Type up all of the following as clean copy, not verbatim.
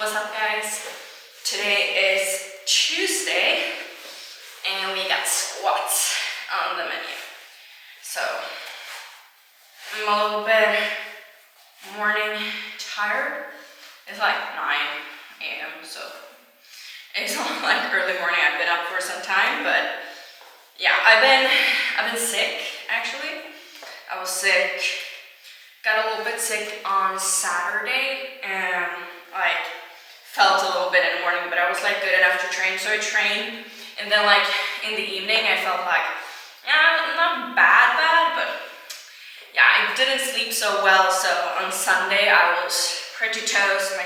What's up, guys? Today is Tuesday and we got squats on the menu. So I'm a little bit morning tired. It's like 9 a.m. so it's not like early morning. I've been up for some time, but yeah, I've been sick actually. I was sick, got a little bit sick on Saturday and felt a little bit in the morning, but I was good enough to train, so I trained. And then in the evening I felt not bad, but yeah, I didn't sleep so well. So on Sunday I was pretty toast.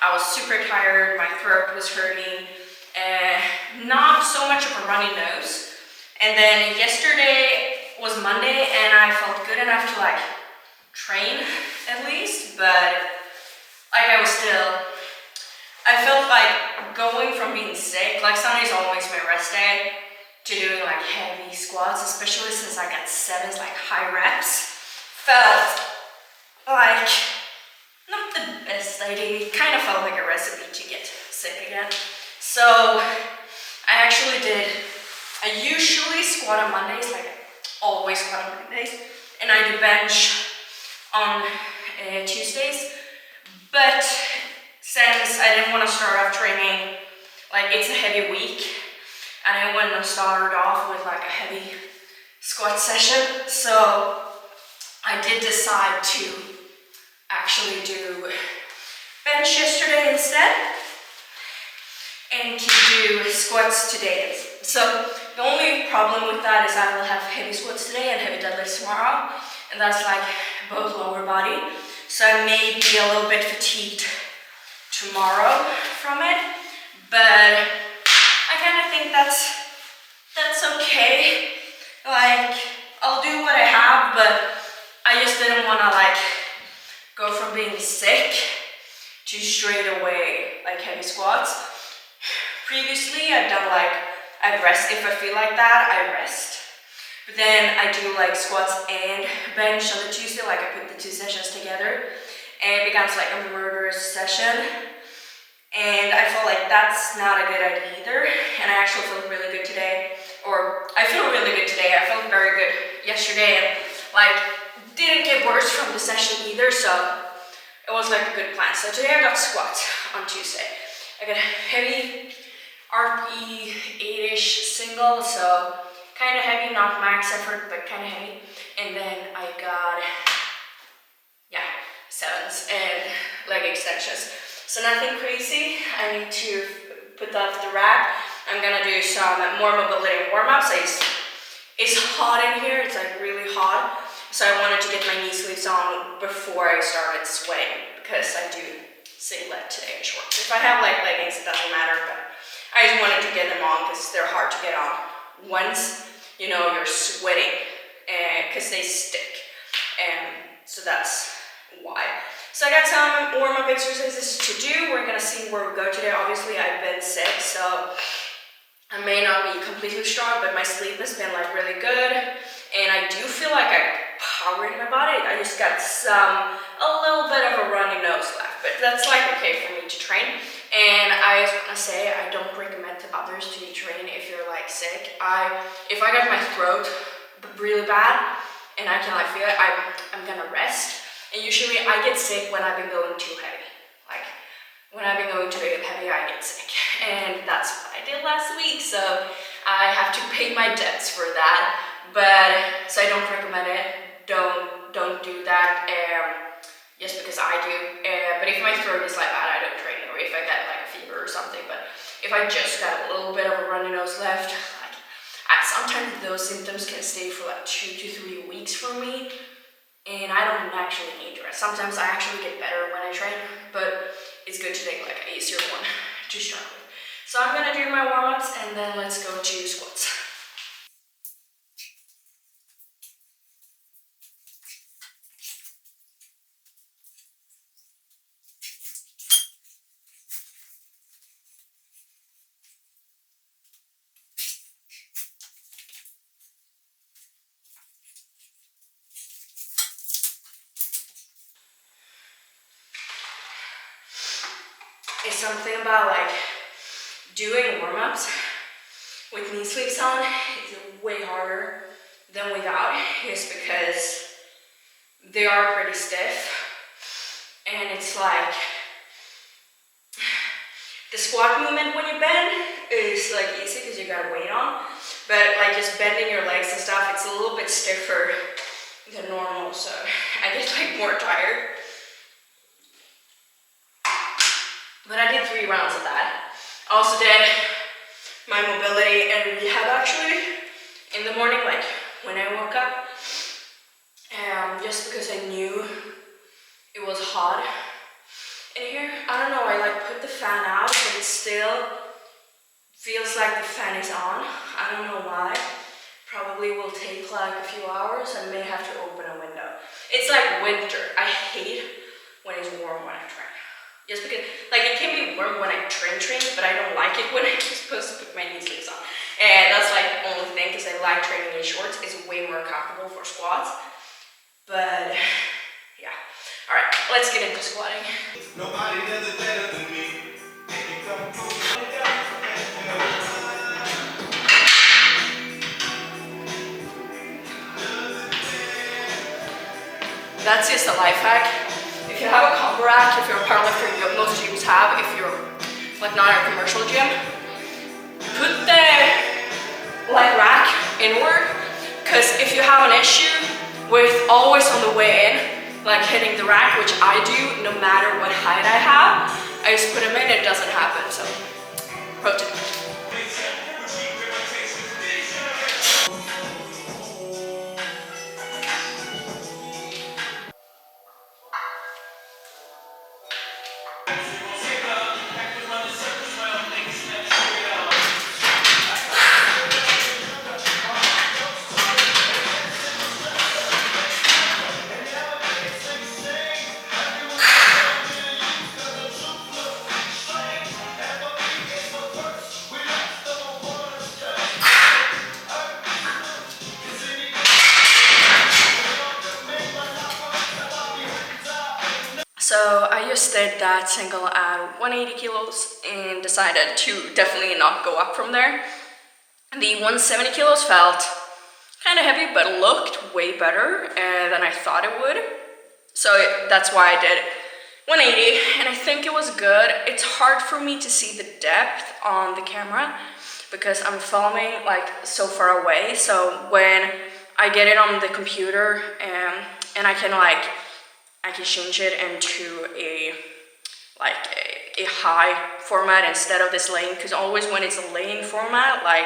I was super tired, my throat was hurting, not so much of a runny nose. And then yesterday was Monday and I felt good enough to train at least, but I felt going from being sick, Sunday's always my rest day, to doing heavy squats, especially since I got 7s, high reps, felt not the best idea. It kind of felt like a recipe to get sick again. So I usually squat on Mondays, always squat on Mondays, and I do bench on Tuesdays, but since I didn't want to start off training, it's a heavy week, and I didn't want to start off with a heavy squat session, so I did decide to actually do bench yesterday instead, and to do squats today. So the only problem with that is I will have heavy squats today and heavy deadlifts tomorrow, and that's both lower body, so I may be a little bit fatigued tomorrow from it, but I kind of think that's okay. I'll do what I have, but I just didn't want to go from being sick to straight away heavy squats. Previously I've done I rest. If I feel like that, I rest. But then I do squats and bench on the Tuesday, I put the two sessions together, and it becomes a murderous session. And I feel that's not a good idea either. And I actually feel really good today, I feel really good today. I felt very good yesterday, and didn't get worse from the session either, so it was a good plan. So today I got squats on Tuesday. I got a heavy RP 8-ish single, so kind of heavy, not max effort, but kind of heavy. And then I got 7s and leg extensions. So nothing crazy. I need to put that off the rack. I'm gonna do some more mobility and warm-ups. It's hot in here, it's really hot. So I wanted to get my knee sleeves on before I started sweating, because I do singlet today and shorts. If I have leggings, it doesn't matter, but I just wanted to get them on because they're hard to get on once you're sweating, because they stick, and so that's why. So I got some warm-up exercises to do. We're gonna see where we go today. Obviously I've been sick, so I may not be completely strong, but my sleep has been really good, and I do feel I power in my body. I just got a little bit of a runny nose left, but that's okay for me to train. And I just want to say I don't recommend to others to train if you're sick. If I got my throat really bad and I can feel it, I'm gonna rest. And usually I get sick when I've been going too heavy. When I've been going too heavy, I get sick. And that's what I did last week, so I have to pay my debts for that. But so I don't recommend it. Don't do that just because I do. But if my throat is bad, I don't train, or if I get a fever or something. But if I just got a little bit of a runny nose left, sometimes those symptoms can stay for 2 to 3 weeks for me, and I don't actually need to rest. Sometimes I actually get better when I train, but it's good to take an easier one to start with. So I'm gonna do my warm-ups and then let's go to squats. is something about like doing warm-ups with knee sleeves on is way harder than without, is because they are pretty stiff, and it's like the squat movement when you bend is like easy because you got weight on, but like just bending your legs and stuff, it's a little bit stiffer than normal, so I get like more tired. But I did 3 rounds of that. I also did my mobility and rehab actually in the morning, like when I woke up, just because I knew it was hot in here. I don't know, I like put the fan out, but it still feels like the fan is on. I don't know why. Probably will take like a few hours. I may have to open a window. It's like winter. I hate when it's warm when I train. Just because, like, it can be warm when I train, but I don't like it when I'm supposed to put my knee sleeves on. And that's like the only thing, because I like training in shorts. It's way more comfortable for squats. But yeah. All right, let's get into squatting. Nobody does it better than me. That's just a life hack. If you have a combo rack, if you're a powerlifter, most gyms have, if you're like not a commercial gym, put the like rack inward, because if you have an issue with always on the way in, like hitting the rack, which I do no matter what height I have, I just put them in, it doesn't happen, so pro tip. So I just did that single at 180 kilos and decided to definitely not go up from there. The 170 kilos felt kind of heavy, but looked way better than I thought it would. So that's why I did 180, and I think it was good. It's hard for me to see the depth on the camera because I'm filming like so far away. So when I get it on the computer and I can change it into a high format instead of this laying, because always when it's a laying format like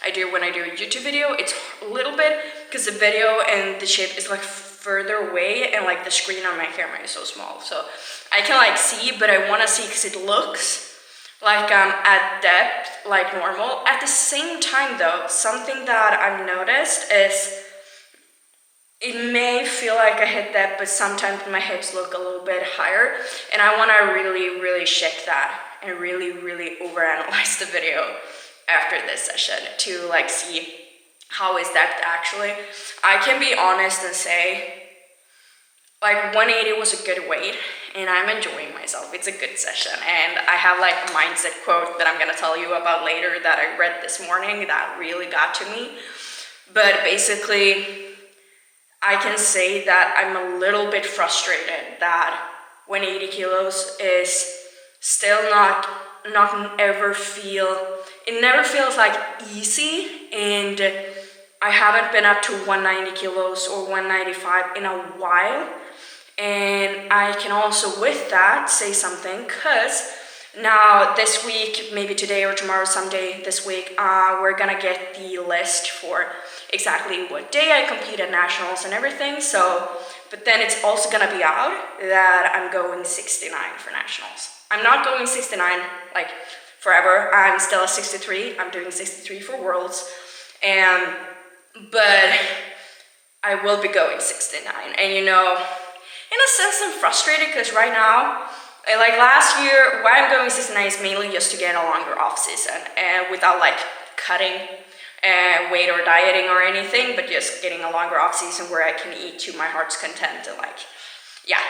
I do when I do a YouTube video, it's a little bit, because the video and the shape is like further away and like the screen on my camera is so small, so I can like see, but I want to see because it looks like I'm at depth like normal. At the same time though, something that I've noticed is it may feel like I hit that, but sometimes my hips look a little bit higher, and I want to really check that and really overanalyze the video after this session to like see how is that actually. I can be honest and say like 180 was a good weight and I'm enjoying myself. It's a good session, and I have like a mindset quote that I'm gonna tell you about later that I read this morning that really got to me. But basically I can say that I'm a little bit frustrated that 180 kilos is still never feels like easy, and I haven't been up to 190 kilos or 195 in a while. And I can also with that say something, because now this week, maybe today or tomorrow, someday this week, we're gonna get the list for exactly what day I compete at nationals and everything. So, but then it's also gonna be out that I'm going 69 for nationals. I'm not going 69 like forever. I'm still at 63. I'm doing 63 for worlds, but I will be going 69. And you know, in a sense, I'm frustrated because right now, like last year, why I'm going 69 is mainly just to get a longer off season and without like cutting weight or dieting or anything, but just getting a longer off season where I can eat to my heart's content and like yeah,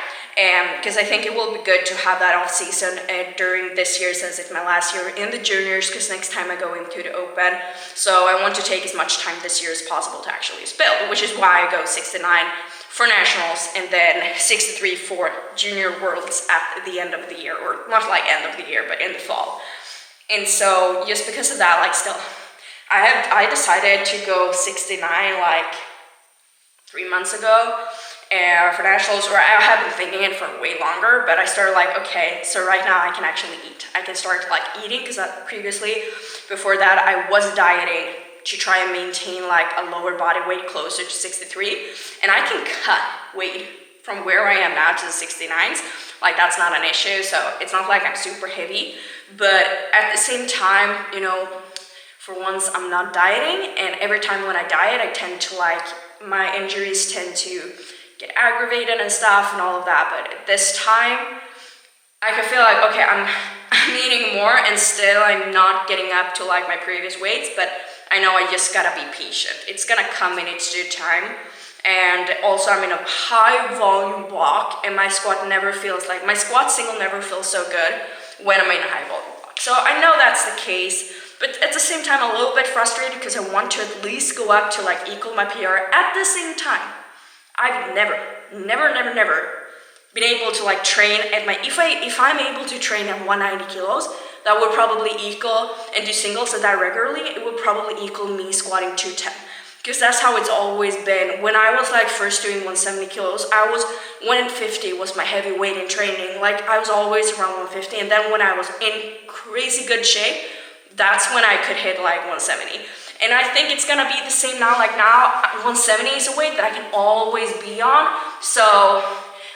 because I think it will be good to have that off season during this year, since it's my last year in the juniors, because next time I go into the open. So I want to take as much time this year as possible to actually build, which is why I go 69 for nationals and then 63 for junior worlds at the end of the year, or not like end of the year, but in the fall. And so just because of that, like still, I decided to go 69 like 3 months ago for nationals, or I have been thinking it for way longer, but I started like, okay, so right now I can actually eat. I can start like eating, because previously, before that, I was dieting to try and maintain like a lower body weight closer to 63, and I can cut weight from where I am now to the 69s. Like that's not an issue, so it's not like I'm super heavy, but at the same time, you know, for once I'm not dieting, and every time when I diet, I tend to like, my injuries tend to get aggravated and stuff and all of that. But at this time, I can feel like, okay, I'm eating more and still I'm not getting up to like my previous weights, but I know I just gotta be patient. It's gonna come in its due time. And also I'm in a high volume block, and my squat never feels like, my squat single never feels so good when I'm in a high volume block. So I know that's the case, but at the same time, I'm a little bit frustrated because I want to at least go up to like equal my PR. At the same time, I've never been able to like train at my, if I'm able to train at 190 kilos, that would probably equal, and do singles at that regularly, it would probably equal me squatting 210. Because that's how it's always been. When I was like first doing 170 kilos, 150 was my heavy weight in training. Like I was always around 150. And then when I was in crazy good shape, that's when I could hit like 170. And I think it's gonna be the same now. Like now, 170 is a weight that I can always be on. So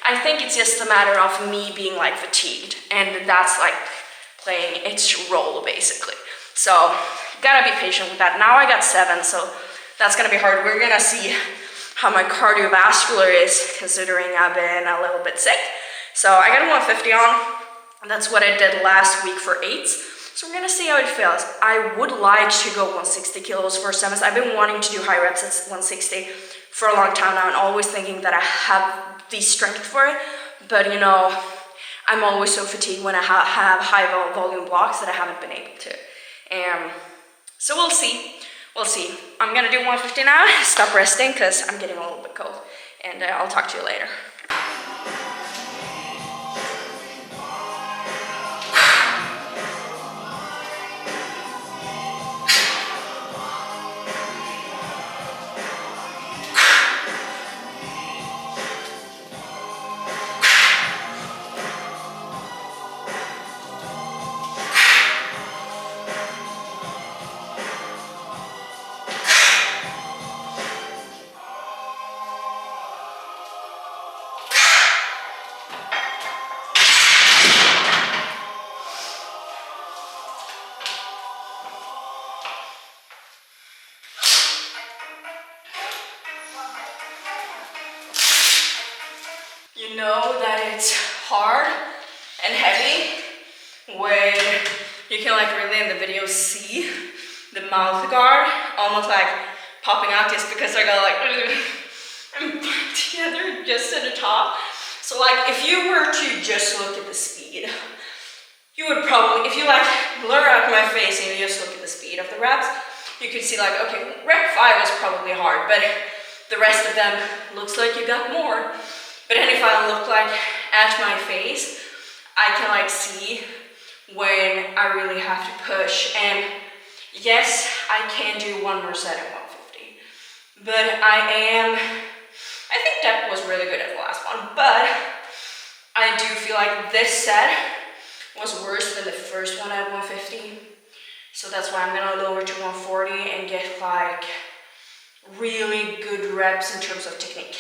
I think it's just a matter of me being like fatigued. And that's like playing its role basically. So gotta be patient with that. Now I got 7, so that's gonna be hard. We're gonna see how my cardiovascular is, considering I've been a little bit sick. So I got a 150 on. That's what I did last week for 8s. So we're gonna see how it feels. I would like to go 160 kilos for 7s. I've been wanting to do high reps at 160 for a long time now, and always thinking that I have the strength for it. But you know, I'm always so fatigued when I have high volume blocks that I haven't been able to. So we'll see. We'll see. I'm gonna do 150 now, stop resting because I'm getting a little bit cold. And I'll talk to you later. You know that it's hard and heavy when you can like really in the video see the mouth guard almost like popping out just because I got like and put together just at the top. So like if you were to just look at the speed, you would probably, if you like blur out my face and you just look at the speed of the reps, you could see like, okay, rep 5 was probably hard, but the rest of them looks like you got more. But then if I look like at my face, I can like see when I really have to push. And yes, I can do one more set at 150, but I think that was really good at the last one, but I do feel like this set was worse than the first one at 150. So that's why I'm gonna lower to 140 and get like really good reps in terms of technique.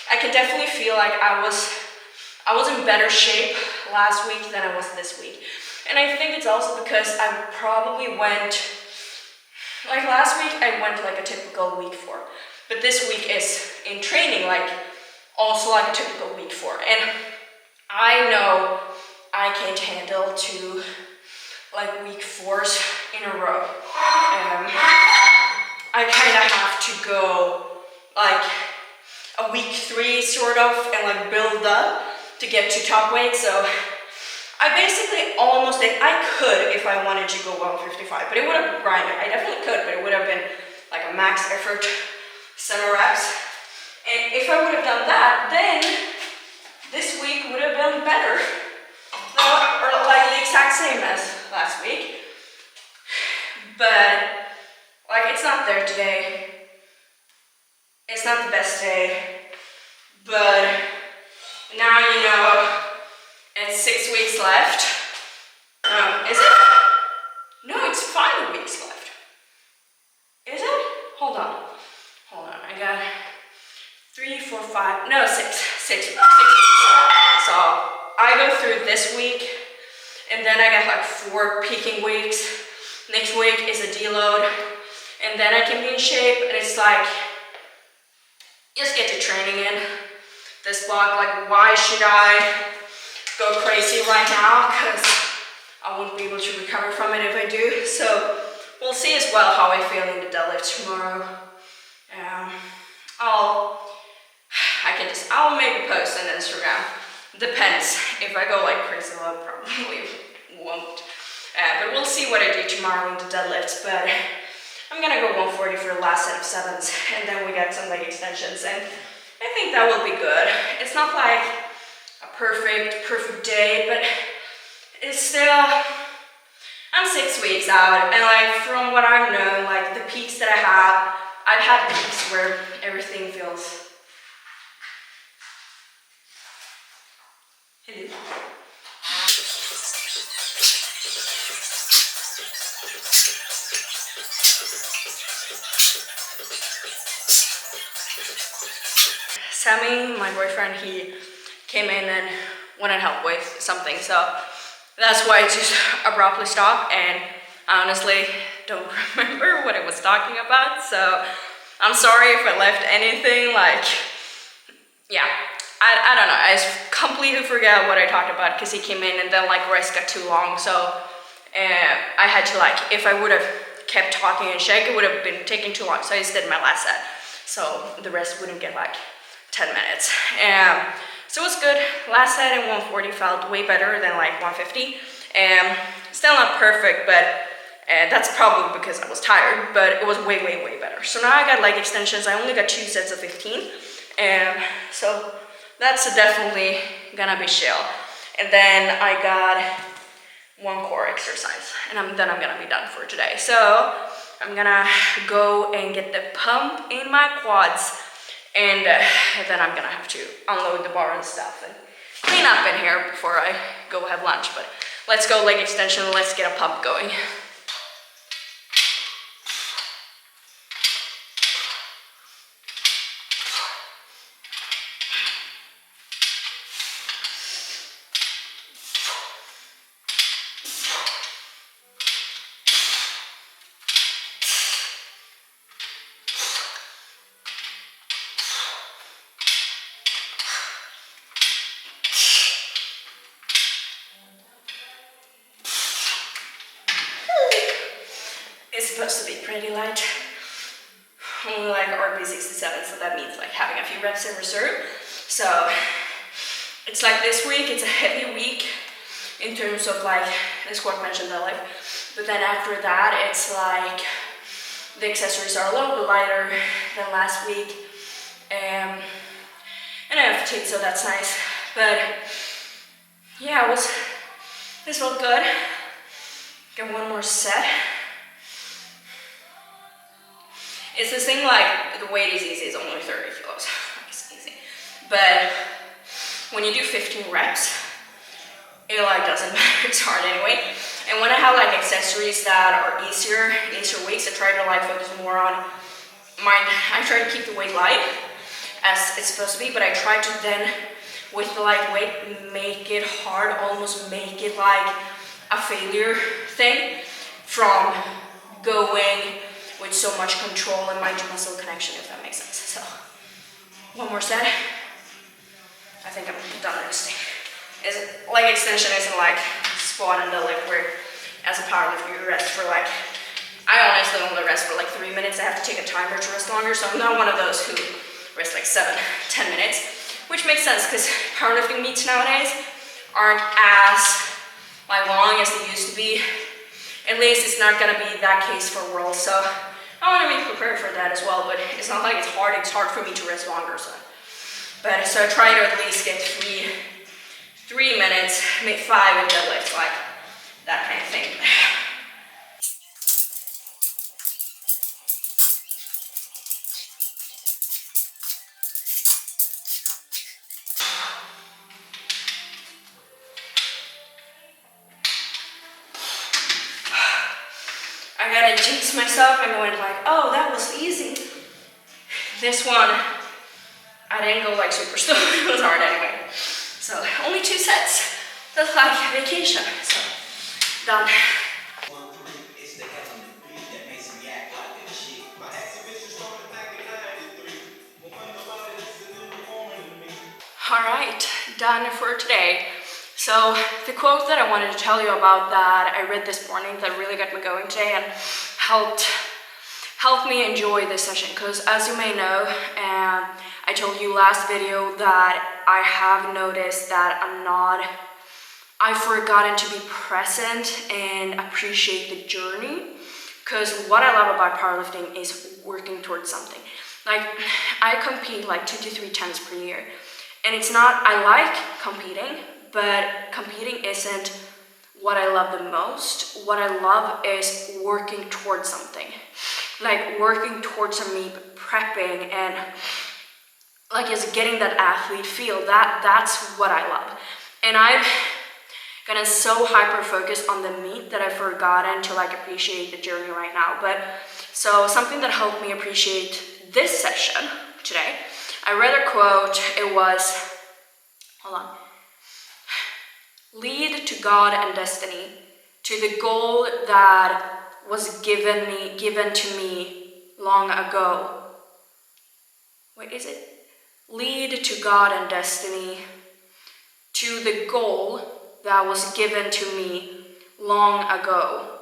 I can definitely feel like I was in better shape last week than I was this week. And I think it's also because I probably went, like last week I went like a typical week 4. But this week is in training like also like a typical week 4. And I know I can't handle 2 like week 4s in a row. I kind of have to go like a week 3 sort of and like build up to get to top weight. So I basically almost did. I could if I wanted to go 155, but it would have grinded. I definitely could, but it would have been like a max effort, 7 reps. And if I would have done that, then this week would have been better. Or like the exact same as last week. But like it's not there today. It's not the best day. But now you know. And 6 weeks left. Is it? No, it's 5 weeks left. Is it? Hold on. I got 3, 4, 5. No, 6 weeks. So I go through this week, and then I got like 4 peaking weeks. Next week is a deload, and then I can be in shape. And it's like, just get the training in. This block, like, why should I go crazy right now, because I won't be able to recover from it if I do. So we'll see as well how I feel in the deadlift tomorrow. I'll maybe post on Instagram. Depends. If I go like crazy, I probably won't. But we'll see what I do tomorrow in the deadlifts. But I'm gonna go 140 for the last set of 7s, and then we got some leg extensions, and I think that will be good. It's not like a perfect day, but it's still, I'm 6 weeks out, and like from what I've known, like the peaks that I've had peaks where everything feels. Hello. Sammy, my boyfriend, he came in and wanted help with something, so that's why I just abruptly stopped, and I honestly don't remember what I was talking about, so I'm sorry if I left anything, like, yeah, I don't know, I just completely forgot what I talked about, because he came in and then like rest got too long, so I had to like, if I would have kept talking and shake, it would have been taking too long, so I just did my last set, so the rest wouldn't get like 10 minutes. So it was good. Last set in 140 felt way better than like 150. Still not perfect, but that's probably because I was tired, but it was way better. So now I got leg extensions. I only got 2 sets of 15. So that's definitely gonna be chill. And then I got 1 core exercise, and then I'm gonna be done for today. So I'm gonna go and get the pump in my quads, and then I'm gonna have to unload the bar and stuff and clean up in here before I go have lunch. But let's go leg extension, let's get a pump going. It's supposed to be pretty light, only like RB67, so that means like having a few reps in reserve. So it's like this week, it's a heavy week in terms of like the squat, bench, and deadlift, but then after that, it's like the accessories are a little bit lighter than last week, and I have fatigue, so that's nice. But yeah, this felt good. Get 1 more set. It's this thing like, the weight is easy, it's only 30 kilos, it's easy. But when you do 15 reps, it like doesn't matter, it's hard anyway. And when I have like accessories that are easier weights, I try to like focus more on mine. I try to keep the weight light as it's supposed to be, but I try to then, with the lightweight, make it hard, almost make it like a failure thing from going with so much control and mind-to-muscle connection, if that makes sense. So, 1 more set. I think I'm done resting. Leg extension isn't like squat and deadlift where, as a powerlifter, you rest for like, I honestly only rest for like 3 minutes. I have to take a timer to rest longer, so I'm not one of those who rest like 7-10 minutes, which makes sense because powerlifting meets nowadays aren't as like long as they used to be. At least it's not gonna be that case for Worlds, so I want to be prepared for that as well. But it's not like it's hard for me to rest longer. So I try to at least get 3 minutes, maybe 5 in deadlifts, like that kind of thing. I gotta jinx myself and going like, oh, that was easy. This one, I didn't go like super slow. It was hard anyway. So only 2 sets. That's like vacation. So done. Alright, done for today. So the quote that I wanted to tell you about that I read this morning that really got me going today and helped me enjoy this session, because as you may know, I told you last video that I have noticed that I've forgotten to be present and appreciate the journey, because what I love about powerlifting is working towards something. Like, I compete like 2 to 3 times per year, and it's not, I like competing, but competing isn't what I love the most. What I love is working towards something, like working towards a meet, prepping, and like just getting that athlete feel. That's what I love. And I've gotten so hyper focused on the meet that I've forgotten to like appreciate the journey right now. But so something that helped me appreciate this session today, I read a quote. It was, hold on. Lead to God and destiny, to the goal that was given to me long ago. Wait, is it? Lead to God and destiny, to the goal that was given to me long ago.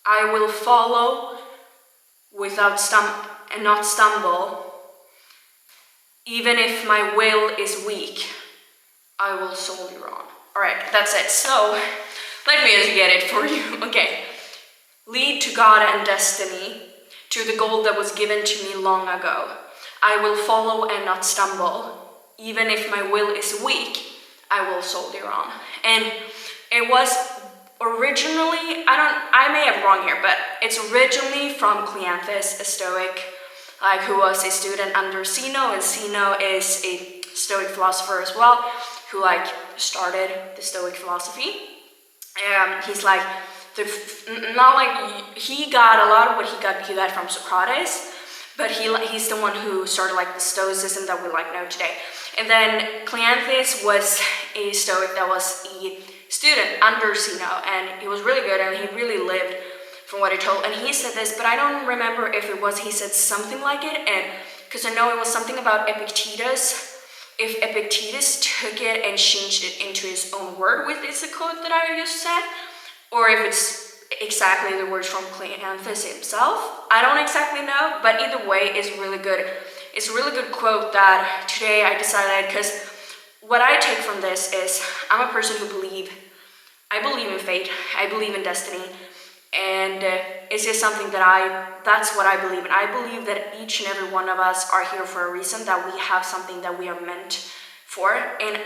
I will follow without not stumble. Even if my will is weak, I will soldier on. Alright, that's it. So, let me just get it for you. Okay. Lead to God and destiny, to the goal that was given to me long ago. I will follow and not stumble. Even if my will is weak, I will soldier on. And it was originally, I may have wrong here, but it's originally from Cleanthes, a Stoic, like who was a student under Zeno, and Zeno is a Stoic philosopher as well, who like started the Stoic philosophy. He's like, not like, he got a lot of what he got from Socrates, but he's the one who started like the Stoicism that we like know today. And then Cleanthes was a Stoic that was a student under Zeno, and he was really good, and he really lived from what he told. And he said this, but I don't remember if it was, he said something like it, and because I know it was something about Epictetus. If Epictetus took it and changed it into his own word, with it's a quote that I just said, or if it's exactly the words from Cleanthes himself. I don't exactly know, but either way, it's really good. It's a really good quote that today I decided, because what I take from this is I'm a person who I believe in fate, I believe in destiny, and it's just something that that's what I believe in. I believe that each and every one of us are here for a reason, that we have something that we are meant for. And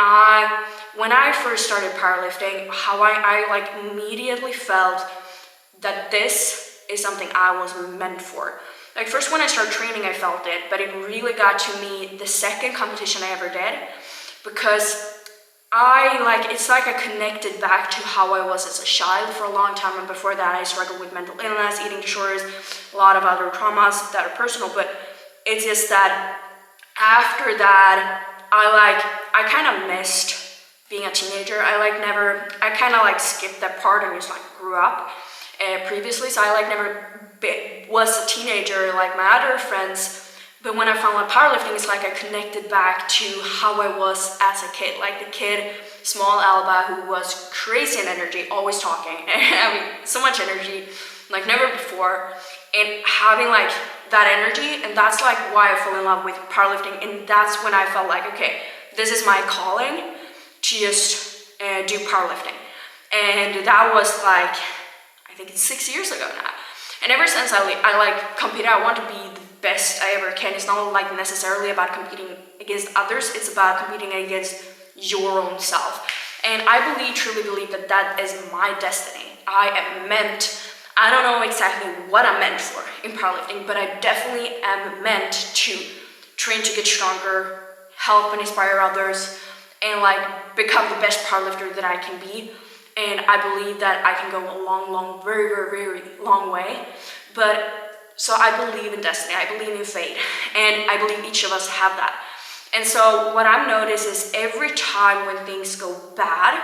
when I first started powerlifting, how I like immediately felt that this is something I was meant for. Like first when I started training, I felt it, but it really got to me the second competition I ever did, because it's like I connected back to how I was as a child for a long time, and before that I struggled with mental illness, eating disorders, a lot of other traumas that are personal, but it's just that after that, I kind of missed being a teenager. I kind of skipped that part and just grew up previously, so I never was a teenager like my other friends. But when I found out powerlifting, it's like I connected back to how I was as a kid. Like the kid, small Alba, who was crazy in energy, always talking. I mean, so much energy, like never before. and having like that energy. And that's like why I fell in love with powerlifting. And that's when I felt like, okay, this is my calling to just do powerlifting. And that was like, I think it's 6 years ago now. And ever since I like competed, I want to be the best I ever can. It's not like necessarily about competing against others. It's about competing against your own self. And I truly believe that that is my destiny. I am meant, I don't know exactly what I'm meant for in powerlifting, but I definitely am meant to train to get stronger, help and inspire others, and like become the best powerlifter that I can be. And I believe that I can go a long, very, very, very long way. But so I believe in destiny, I believe in fate, and I believe each of us have that. And so what I've noticed is every time when things go bad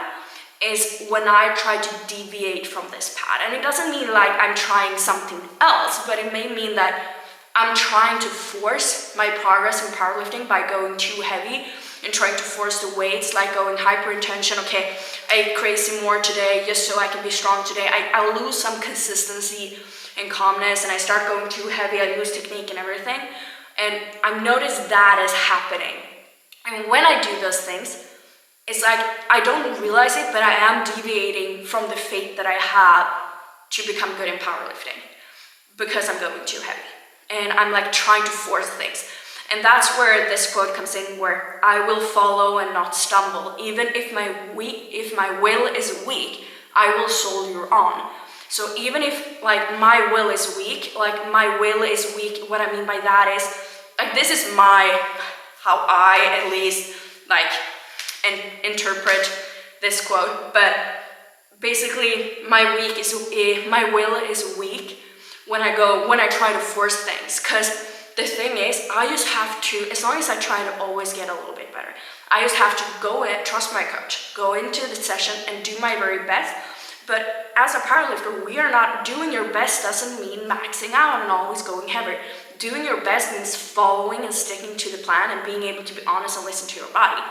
is when I try to deviate from this path. And it doesn't mean like I'm trying something else, but it may mean that I'm trying to force my progress in powerlifting by going too heavy and trying to force the weights, like going hyper-intention. Okay, I ate crazy more today just so I can be strong today. I lose some consistency and calmness, and I start going too heavy. I lose technique and everything. And I've noticed that is happening. And when I do those things, it's like I don't realize it, but I am deviating from the fate that I have to become good in powerlifting because I'm going too heavy. And I'm like trying to force things. And that's where this quote comes in, where I will follow and not stumble. Even if my will is weak, I will soldier on. So even if like my will is weak, what I mean by that is, like, this is how I at least like interpret this quote, but basically my will is weak when I try to force things. Because the thing is, I just have to, as long as I try to always get a little bit better, I just have to go in, trust my coach, go into the session and do my very best. But as a powerlifter, doing your best doesn't mean maxing out and always going heavy. Doing your best means following and sticking to the plan and being able to be honest and listen to your body.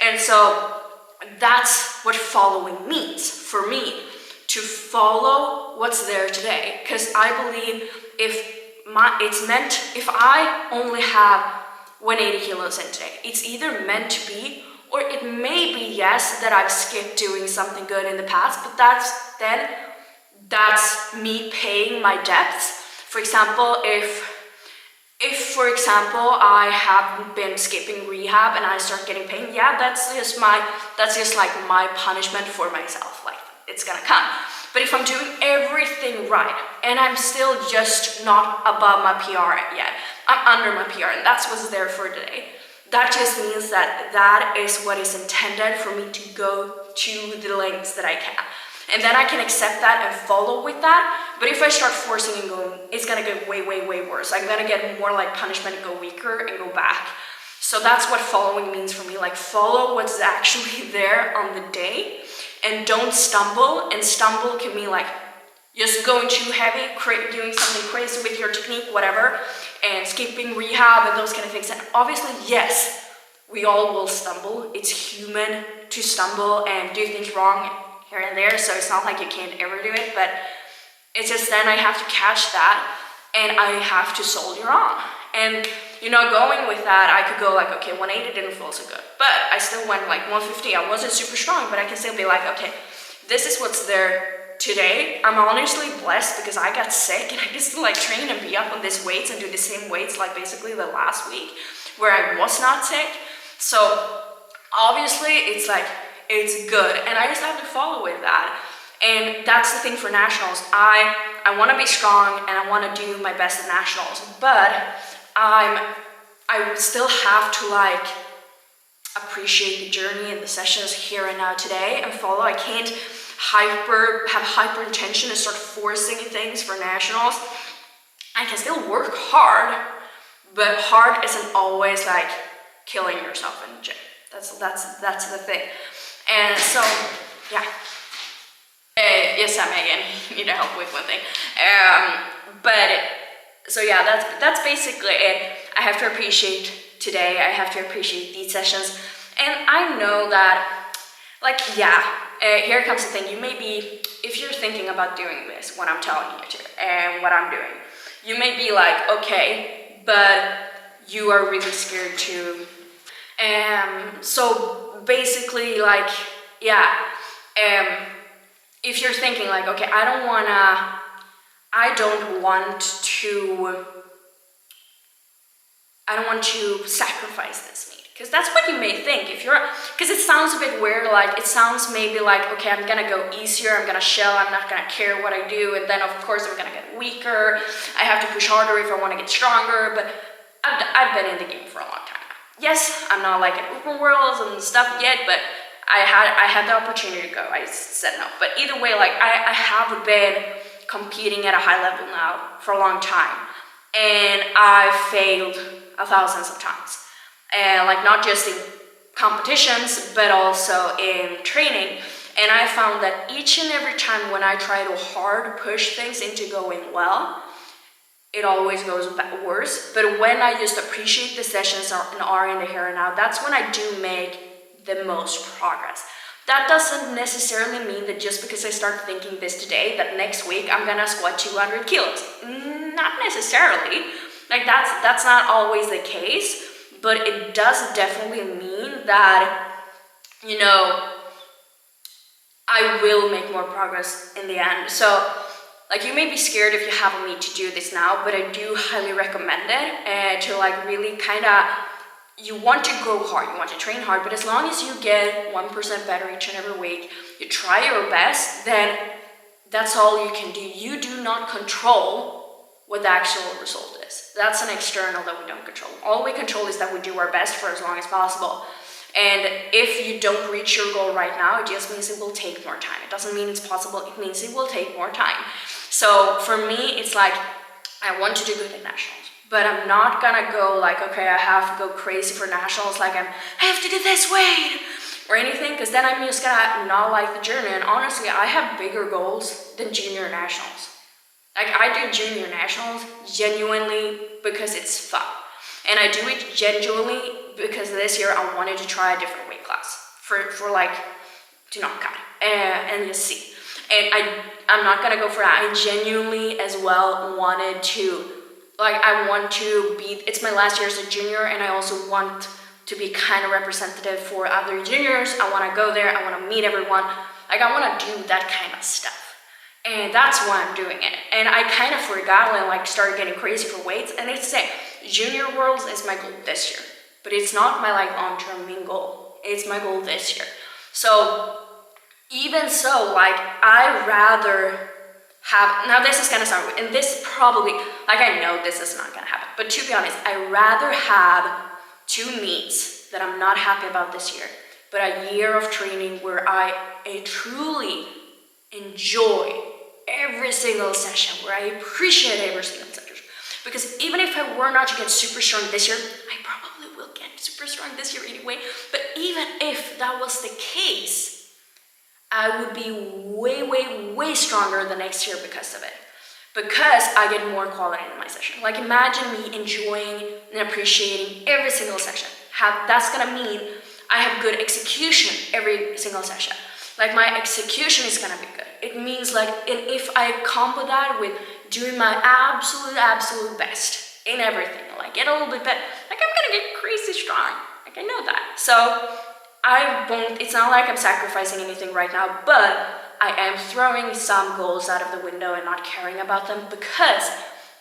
And so that's what following means for me, to follow what's there today. Because I believe if I only have 180 kilos in today, it's either meant to be, or it may be, yes, that I've skipped doing something good in the past, but that's me paying my debts. For example, if for example I have been skipping rehab and I start getting pain, yeah, that's just like my punishment for myself. Like, it's gonna come. But if I'm doing everything right and I'm still just not above my PR yet, I'm under my PR, and that's what's there for today. That just means that is what is intended for me to go to the lengths that I can. And then I can accept that and follow with that. But if I start forcing and going, it's gonna get way, way, way worse. I'm gonna get more like punishment and go weaker and go back. So that's what following means for me. Like, follow what's actually there on the day and don't stumble. And stumble can mean like just going too heavy, doing something crazy with your technique, whatever, and skipping rehab and those kind of things. And obviously, yes, we all will stumble. It's human to stumble and do things wrong here and there, so it's not like you can't ever do it, but it's just then I have to catch that and I have to soldier on. And going with that, I could go like, okay, 180 didn't feel so good, but I still went like 150. I wasn't super strong, but I can still be like, okay, this is what's there today. I'm honestly blessed because I got sick and I can still like train and be up on these weights and do the same weights like basically the last week where I was not sick. So obviously it's like, it's good, and I just have to follow with that. And that's the thing for nationals. I want to be strong and I want to do my best at nationals, but I still have to like appreciate the journey and the sessions here and now today and follow. I can't have hyper intention and start forcing things for nationals. I can still work hard, but hard isn't always like killing yourself in the gym. That's the thing. And so, yeah. Yes, I'm Megan. You need help with one thing. So yeah, that's basically it. I have to appreciate today. I have to appreciate these sessions. And I know that, like, yeah, here comes the thing. You may be, if you're thinking about doing this, what I'm telling you to, and what I'm doing, You may be like, okay, but you are really scared to. So basically, like, yeah, if you're thinking like, okay, I don't want to sacrifice this meat, because that's what you may think. Because it sounds a bit weird, like it sounds maybe like, okay, I'm gonna go easier, I'm gonna shell, I'm not gonna care what I do, and then of course I'm gonna get weaker, I have to push harder if I want to get stronger. But I've been in the game for a long time now. Yes, I'm not like in open worlds and stuff yet, but I had the opportunity to go. I said no. But either way, like I have been competing at a high level now for a long time, and I failed thousands of times, and like not just in competitions but also in training. And I found that each and every time when I try to hard push things into going well, it always goes worse. But when I just appreciate the sessions and are in the here and now, that's when I do make the most progress. That doesn't necessarily mean that just because I start thinking this today, that next week I'm gonna squat 200 kilos. Not necessarily. Like that's not always the case, but it does definitely mean that, you know, I will make more progress in the end. So like you may be scared if you haven't need to do this now, but I do highly recommend it to like really kind of, you want to go hard, you want to train hard, but as long as you get 1% better each and every week, you try your best, then that's all you can do. You do not control what the actual result is. That's an external that we don't control. All we control is that we do our best for as long as possible. And if you don't reach your goal right now, it just means it will take more time. It doesn't mean it's possible, it means it will take more time. So for me, it's like, I want to do good at nationals, but I'm not gonna go like, okay, I have to go crazy for nationals, like I have to do this weight or anything, because then I'm just gonna not like the journey. And honestly, I have bigger goals than junior nationals. Like I do junior nationals genuinely because it's fun. And I do it genuinely because this year I wanted to try a different weight class for like, to knock out and just see. And I'm not gonna go for that. I genuinely as well wanted to, like I want to be, it's my last year as a junior, and I also want to be kind of representative for other juniors. I wanna go there, I wanna meet everyone. Like I wanna do that kind of stuff. And that's why I'm doing it. And I kind of forgot and like started getting crazy for weights. And it's the same. Junior Worlds is my goal this year, but it's not my like long-term main goal. It's my goal this year. So even so, like I rather have, now this is gonna sound weird, and this probably, like I know this is not gonna happen, but to be honest, I rather have 2 meets that I'm not happy about this year, but a year of training where I truly enjoy every single session, where I appreciate every single session. Because even if I were not to get super strong this year, I probably will get super strong this year anyway, but even if that was the case, I would be way, way, way stronger the next year because of it. Because I get more quality in my session. Like imagine me enjoying and appreciating every single session. That's gonna mean I have good execution every single session. Like my execution is gonna be good. It means like, and if I combo that with doing my absolute best in everything, like get a little bit better, like I'm gonna get crazy strong. Like I know that. So I won't, it's not like I'm sacrificing anything right now, but I am throwing some goals out of the window and not caring about them because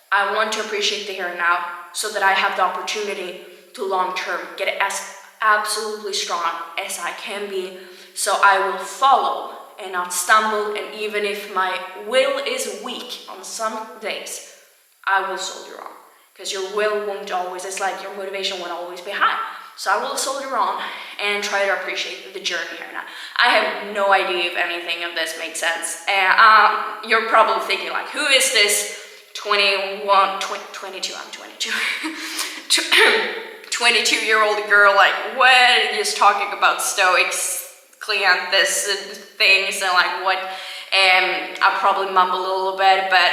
I want to appreciate the here and now so that I have the opportunity to long term get as absolutely strong as I can be. So I will follow and not stumble, and even if my will is weak on some days, I will soldier on. Because your will won't always, it's like your motivation won't always be high. So I will soldier on and try to appreciate the journey here now. I have no idea if anything of this makes sense. And you're probably thinking like, who is this 22, I'm 22. 22-year-old girl, like what is talking about stoics, clientes things and like what, and I'll probably mumble a little bit, but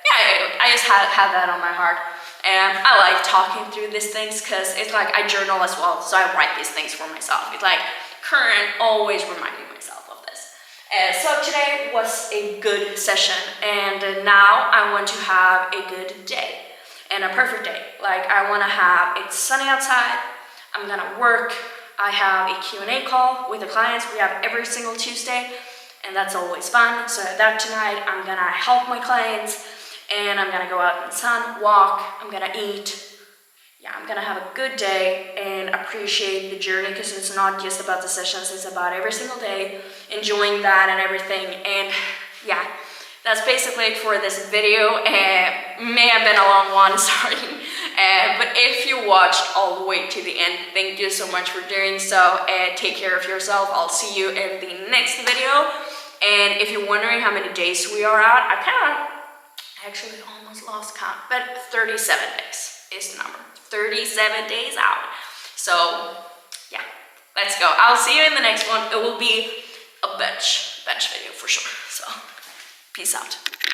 yeah, I just had that on my heart. And I like talking through these things because it's like I journal as well, so I write these things for myself. It's like current, always reminding myself of this. So today was a good session, and now I want to have a good day and a perfect day. Like I want to have, it's sunny outside, I'm gonna work, I have a Q&A call with the clients. We have every single Tuesday, and that's always fun. So that tonight I'm gonna help my clients, and I'm gonna go out in the sun, walk, I'm gonna eat. Yeah, I'm gonna have a good day and appreciate the journey, because it's not just about the sessions, it's about every single day, enjoying that and everything. And yeah, that's basically it for this video. May have been a long one, sorry. But if you watched all the way to the end, thank you so much for doing so. Take care of yourself. I'll see you in the next video. And if you're wondering how many days we are out, I actually almost lost count, but 37 days is the number. 37 days out. So yeah, let's go. I'll see you in the next one. It will be a bench video for sure. So peace out.